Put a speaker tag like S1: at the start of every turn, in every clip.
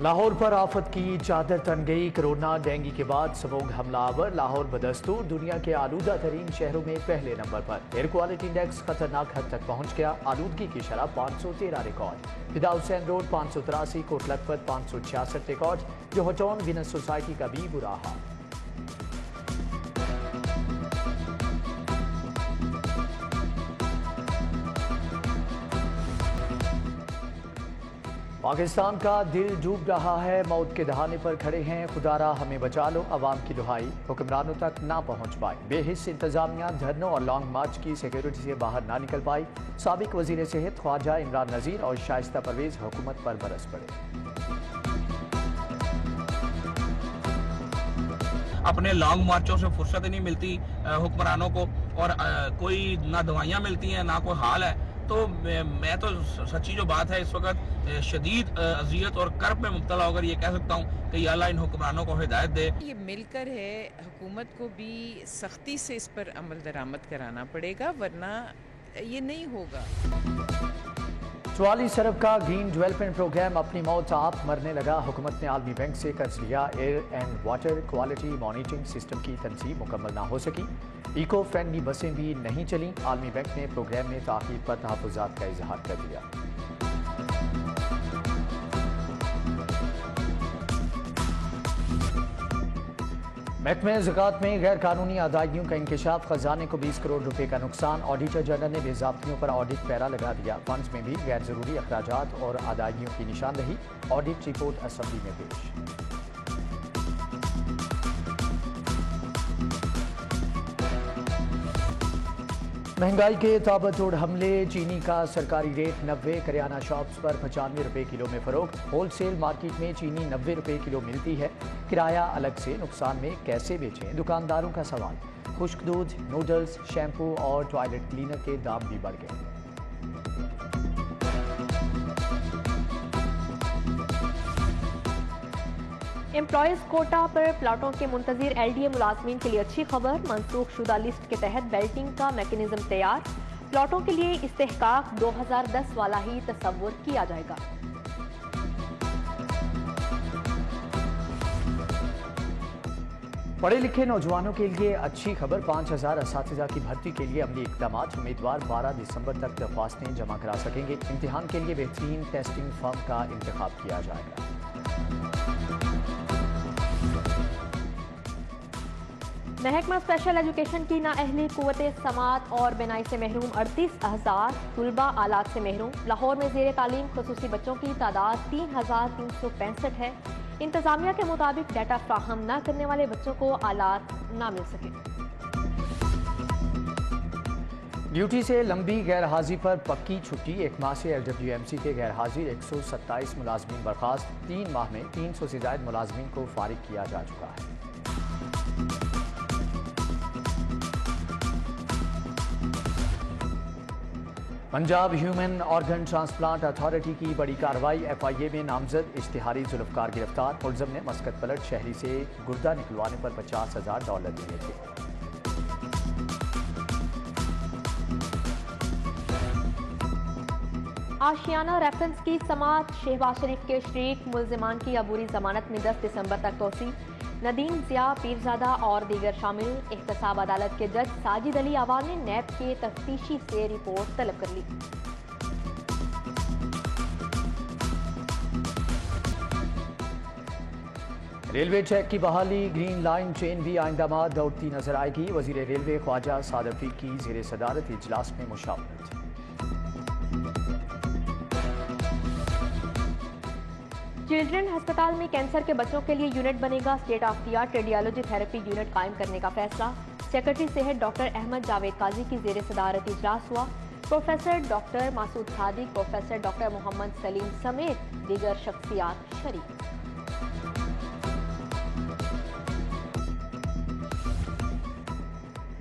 S1: लाहौर पर आफत की चादर तन गई। कोरोना डेंगू के बाद समूग हमलावर लाहौर बदस्तूर दुनिया के आलूदा तरीन शहरों में पहले नंबर पर। एयर क्वालिटी इंडेक्स खतरनाक हद तक पहुंच गया। आलूदगी की शरह 513 record. Fida Hussain road 583, Kot Lakhpat 566 record. जोहटोन विनस सोसाइटी का भी बुरा हाल। पाकिस्तान का दिल डूब रहा है। मौत के दहाने पर खड़े हैं। खुदारा हमें बचा लो, अवाम की दुहाई। हुक्मरानों तक ना पहुंच पाए। बेहिस इंतजामिया धरनों और लॉन्ग मार्च की सिक्योरिटी से बाहर ना निकल पाई। साबिक वजीर सेहत ख्वाजा इमरान नजीर और शाइस्ता परवेज हुकूमत पर बरस पड़े।
S2: अपने लॉन्ग मार्चों से फुर्सत ही नहीं मिलती हुक्मरानों को, और कोई ना दवाइयाँ मिलती हैं ना कोई हाल है। तो मैं तो सच्ची जो बात है इस वक्त शदीद अजियत और कर्ब में मुब्तला होकर ये कह सकता हूँ कि अल्लाह इन हुक्मरानों को हिदायत दे।
S3: ये मिलकर है, हुकूमत को भी सख्ती से इस पर अमल दरामद कराना पड़ेगा, वरना ये नहीं होगा।
S1: 44 अरब का ग्रीन डेवलपमेंट प्रोग्राम अपनी मौत आप मरने लगा। हुकूमत ने आलमी बैंक से कर्ज लिया। Air and water quality monitoring system की तनसीब मुकम्मल ना हो सकी। इको फ्रेंडली बसें भी नहीं चलीं। आलमी बैंक ने प्रोग्राम में ताख़ीर पर तहफ़्फ़ुज़ात का इजहार कर दिया। महकमे ज़कात में गैर कानूनी अदायगियों का इंकशाफ। खजाने को 20 करोड़ रुपए का नुकसान। ऑडिटर जनरल ने बेज़ाब्तियों पर ऑडिट पैरा लगा दिया। फंड्स में भी गैर जरूरी अखराजात और अदायगियों की निशानदही। ऑडिट रिपोर्ट असेंबली में पेश। महंगाई के ताबड़तोड़ हमले। चीनी का सरकारी रेट 90। करियाना शॉप्स पर 95 रुपए किलो में फरोख्त। होलसेल मार्केट में चीनी 90 रुपए किलो मिलती है। किराया अलग से। नुकसान में कैसे बेचें, दुकानदारों का सवाल। खुश्क दूध, नूडल्स, शैम्पू और टॉयलेट क्लीनर के दाम भी बढ़ गए।
S4: एम्प्लॉयज कोटा पर प्लाटों के मुंतजिर एलडीए मुलाजमीन के लिए अच्छी खबर। मनसूख शुदा लिस्ट के तहत बेल्टिंग का मैकेनिज्म तैयार। प्लाटों के लिए इस्तेहकाक 2010 वाला ही तस्वुर किया जाएगा।
S1: पढ़े लिखे नौजवानों के लिए अच्छी खबर। 5000 असातिज़ा की भर्ती के लिए अमली इक़दाम। उम्मीदवार 12 दिसंबर तक दरख्वास्तें जमा करा सकेंगे। इम्तिहान के लिए बेहतरीन टेस्टिंग फर्म का इंतखाब किया जाएगा।
S4: महकमा स्पेशल एजुकेशन की नाअहली कुव्वते समात और बिनाई से महरूम 38,000 तुलबा आलात से महरूम। लाहौर में ज़ेर तालीम खुसूसी बच्चों की तादाद 3,365 है। इंतजामिया के मुताबिक डाटा फ्राहम न करने वाले बच्चों को आलात ना मिल सके।
S1: ड्यूटी से लंबी गैर हाजिरी पर पक्की छुट्टी। एक माह से LWMC के गैर हाजिर 127 मुलाजमीन बर्खास्त। 3 माह में 300 से ज़ायद मुलाजमीन को फारिग किया जा चुका है। Punjab human organ transplant authority की बड़ी कार्रवाई। FIA में नामजद इश्तिहारी जुल्फकार गिरफ्तार। मुलजम ने मस्कत पलट शहरी से गुर्दा निकलवाने पर $50,000 दिए थे।
S4: आशियाना रेफरेंस की समात। शहबाज शरीफ के शरीक मुल्जिमान की अबूरी जमानत में 10 दिसंबर तक तोसी। नदीम ज़िया पीरजादा और दीगर शामिल। एहतसाब अदालत के जज साजिद अली आवाल ने नैब के तफ्तीशी से रिपोर्ट तलब कर ली।
S1: रेलवे ट्रैक की बहाली। ग्रीन लाइन ट्रेन भी आइंदा माह दौड़ती नजर आएगी। वजीर रेलवे ख्वाजा साद रफीक की ज़ेर सदारत इजलास में मुशावरत।
S4: चिल्ड्रन अस्पताल में कैंसर के बच्चों के लिए यूनिट बनेगा। State of the art radiology therapy unit कायम करने का फैसला। सेक्रेटरी सेहत डॉक्टर अहमद जावेद काजी की ज़ेर सदारत इजलास हुआ। Professor doctor Masood Sadiq, professor doctor Mohammad Salim समेत दीगर शख्सियात शरीक।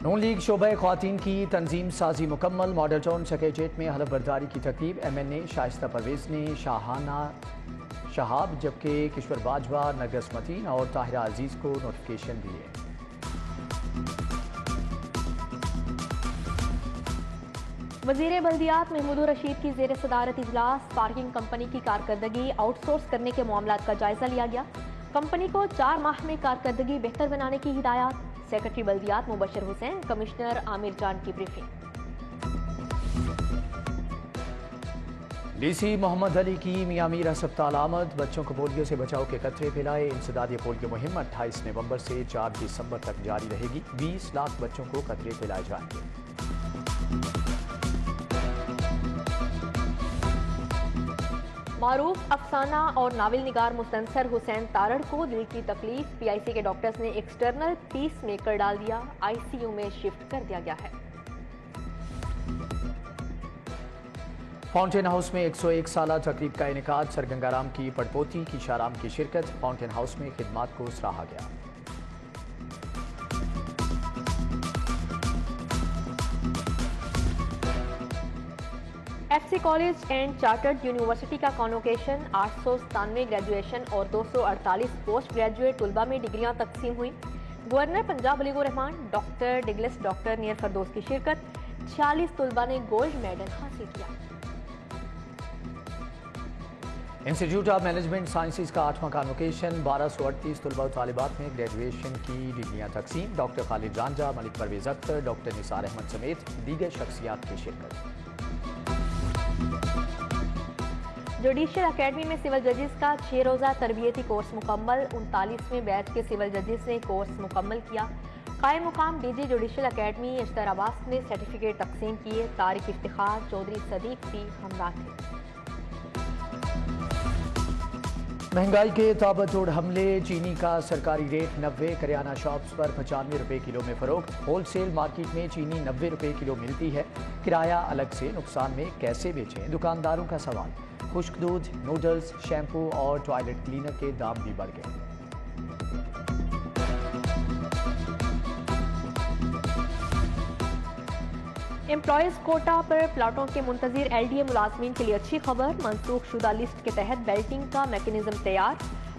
S1: नून लीग शोबे ख्वातीन की तंजीम साजी मुकम्मल। मॉडल टाउन सेक्रेटेरिएट में हलफ बर्दारी की तकरीब। MNA शाइस्ता परवेज ने शाहाना शहाब, जबकि किश्वर बाजवा, नरगस मतीन और ताहिरा अजीज को नोटिफिकेशन दिए।
S4: वजीर बल्दियात महमूदुर रशीद की जेर सदारत इजलास पार्किंग कंपनी की कारकर्दगी आउटसोर्स करने के मामलात का जायजा लिया गया। कंपनी को 4 माह में कारकर्दगी बेहतर बनाने की हिदायत। सेक्रेटरी बल्दियात मुबशर हुसैन, कमिश्नर आमिर जान की ब्रीफिंग।
S1: डीसी मोहम्मद अली की मियां मीर अस्पताल आमद। बच्चों को पोलियो से बचाव के कतरे पिलाए। इंसदादी पोलियो मुहिम 28 नवंबर से 4 दिसंबर तक जारी रहेगी। 20 लाख बच्चों को कतरे पिलाए जाएंगे।
S4: मारूफ अफसाना और नावल निगार मुस्तनसर हुसैन तारड़ को दिल की तकलीफ। पीआईसी के डॉक्टर्स ने एक्सटर्नल पीस मेकर डाल दिया। आईसीयू में शिफ्ट कर दिया गया है।
S1: फाउंटेन हाउस में 101 साला तकरीब का इनेकाद। सर गंगाराम की पड़पोती की शाराम की शिरकत। फाउंटेन हाउस में खिदमात को सराहा गया।
S4: FC college and chartered university का कॉन्वोकेशन। 897 ग्रेजुएशन और 248 पोस्ट ग्रेजुएट तुलबा में डिग्रियां तकसीम हुई। गवर्नर पंजाब वलीउर रहमान, डॉक्टर डिगलिस, डॉक्टर नियर फरदौस की शिरकत। 46 तुलबा ने गोल्ड मेडल हासिल किया।
S1: इंस्टीट्यूट ऑफ मैनेजमेंट साइंसेज का 8वां कॉन्वोकेशन। 1238 तुलबा तालिबात में ग्रेजुएशन की डिग्रियां तकसीम। डॉक्टर खालिद रांझा, मलिक परवेज अख्तर, डॉक्टर निसार अहमद समेत दीगर शख्सियात की शिरकत।
S4: जुडिशल अकेडमी में सिविल जजेस का 6 रोज़ा तरबियती कोर्स मुकम्मल। 39वें बैच के सिविल जजेस ने कोर्स मुकम्मल किया। कायम मुकाम डीजी जुडिशल अकेडमी अशतर अब्बास ने सर्टिफिकेट तकसीम किए। तारिक इफ्तिखार, चौधरी सदीक भी हमरा थे।
S1: महंगाई के ताबड़तोड़ हमले। चीनी का सरकारी रेट 90। करियाना शॉप्स पर 95 रुपए किलो में फरोख्त। होलसेल मार्केट में चीनी 90 रुपए किलो मिलती है। किराया अलग से। नुकसान में कैसे बेचें, दुकानदारों का सवाल। खुश्क दूध, नूडल्स, शैम्पू और टॉयलेट क्लीनर के दाम भी बढ़ गए।
S4: एम्प्लॉयज कोटा पर प्लाटों के मुंतजिर एलडीए मुलाजमीन के लिए अच्छी खबर। मनसूख शुदा लिस्ट के तहत बेल्टिंग का मैकेनिज्म तैयार।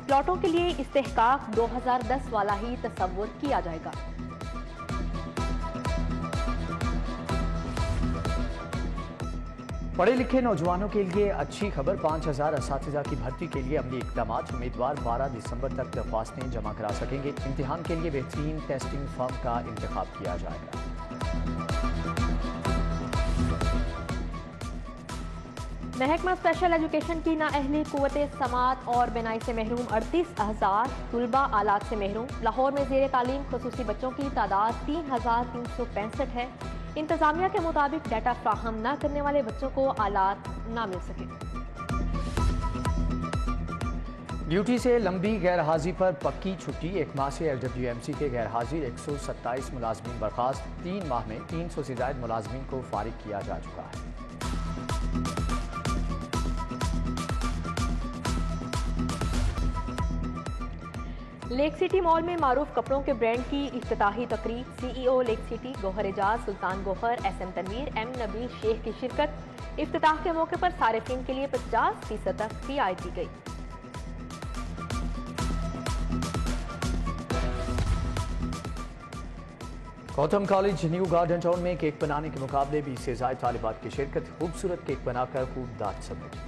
S4: प्लाटों के लिए इस्तेहकाक 2010 वाला ही तस्वुर किया जाएगा।
S1: पढ़े लिखे नौजवानों के लिए अच्छी खबर। 5000 असातिज़ा की भर्ती के लिए अमली इक़दामात। उम्मीदवार 12 दिसंबर तक दरख्वास्तें जमा करा सकेंगे। इम्तिहान के लिए बेहतरीन टेस्टिंग फर्म का इंतखाब किया जाएगा।
S4: महकमा स्पेशल एजुकेशन की नाअहली कुव्वते समात और बिनाई से महरूम 38,000 तुलबा आलात से महरूम। लाहौर में ज़ेर तालीम खुसूसी बच्चों की तादाद 3,365 है। इंतजामिया के मुताबिक डाटा फ्राहम न करने वाले बच्चों को आलात न मिल सके।
S1: ड्यूटी से लंबी गैर हाजिरी पर पक्की छुट्टी। 1 माह से LWMC के गैर हाजिर 127 मुलाजमीन बर्खास्त। 3 माह में 300 से ज़ायद मुलाजमीन को फारिग किया जा चुका है।
S4: लेक सिटी मॉल में मारूफ कपड़ों के ब्रांड की इफ्तिताही तकरीब। CEO lake city Gohar Ejaz, Sultan Gohar, SM Tanveer, M Nabeel Sheikh की शिरकत। इफ्तिताह के मौके पर सारिफिन के लिए 50% तक रियायत दी गई।
S1: Gautam college new garden town में केक बनाने के मुकाबले 20 से ज़ायद तालिबात की शिरकत। खूबसूरत केक बनाकर खूब दाद समेटी।